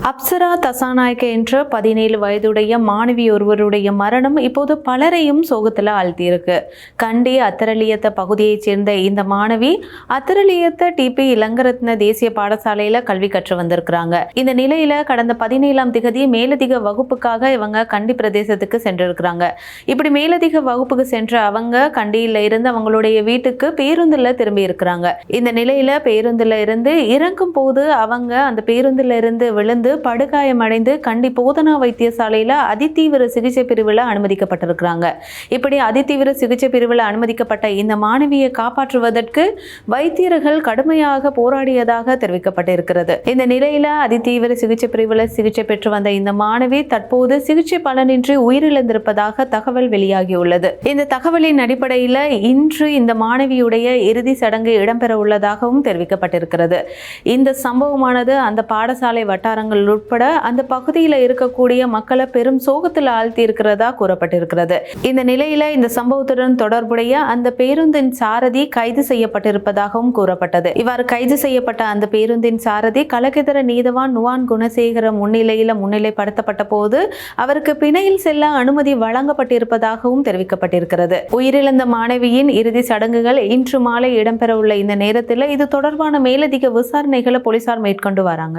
அப்சரா தசாநாயக்க என்ற 17 வயதுடைய மாணவி ஒருவருடைய மரணம் இப்போது பலரையும் சோகத்தில் ஆழ்த்தியிருக்கு. கண்டி அத்தரலியத்த பகுதியைச் சேர்ந்த இந்த மாணவி அத்தரலியத்த டிபி இளங்கரத்ன தேசிய பாடசாலையில கல்வி கற்று வந்திருக்கிறாங்க. இந்த நிலையில கடந்த 17ஆம் திகதி மேலதிக வகுப்புக்காக இவங்க கண்டி பிரதேசத்துக்கு சென்றிருக்கிறாங்க. இப்படி மேலதிக வகுப்புக்கு சென்ற அவங்க கண்டியில இருந்து அவங்களுடைய வீட்டுக்கு பேருந்துல திரும்பி இருக்கிறாங்க. இந்த நிலையில பேருந்துல இருந்து இறங்கும் போது அவங்க அந்த பேருந்துல இருந்து விழுந்து படுகாயமடைந்து கண்டி போதனா வைத்தியசாலையில அதிதீவிர சிகிச்சை பிரிவில் அனுமதிக்கப்பட்டிருக்கிறாங்க. இப்படி அதிதீவிர சிகிச்சை பிரிவில் அனுமதிக்கப்பட்ட இந்த மாணவியை காப்பாற்றுவதற்கு வைத்தியர்கள் கடுமையாக போராடியதாக தெரிவிக்கப்பட்டிருக்கிறது. இந்த நிலையில அதிதீவிர சிகிச்சை பிரிவில் சிகிச்சை பெற்று வந்த இந்த மாணவி தற்போது சிகிச்சை பலனின்றி உயிரிழந்திருப்பதாக தகவல் வெளியாகியுள்ளது. இந்த தகவலின் அடிப்படையில் இன்று இந்த மாணவியுடைய இறுதி சடங்கு இடம்பெற உள்ளதாகவும் தெரிவிக்கப்பட்டிருக்கிறது. இந்த சம்பவமானது அந்த பாடசாலை வட்டாரங்கள் உட்பட அந்த பகுதியில் இருக்கக்கூடிய மக்களை பெரும் சோகத்தில் ஆழ்த்தி இருக்கிறதா கூறப்பட்டிருக்கிறது. இந்த நிலையில இந்த சம்பவத்துடன் தொடர்புடைய அந்த பேருந்தின் சாரதி கைது செய்யப்பட்டிருப்பதாகவும் கூறப்பட்டது. இவ்வாறு கைது செய்யப்பட்ட அந்த பேருந்தின் சாரதி கலகெதர நீதவான் நுவான் குணசேகர முன்னிலைப்படுத்தப்பட்ட போது அவருக்கு பிணையில் செல்ல அனுமதி வழங்கப்பட்டிருப்பதாகவும் தெரிவிக்கப்பட்டிருக்கிறது. உயிரிழந்த மாணவியின் இறுதி சடங்குகள் இன்று மாலை இடம்பெற உள்ள இந்த நேரத்தில் இது தொடர்பான மேலதிக விசாரணைகளை போலீசார் மேற்கொண்டு வராங்க.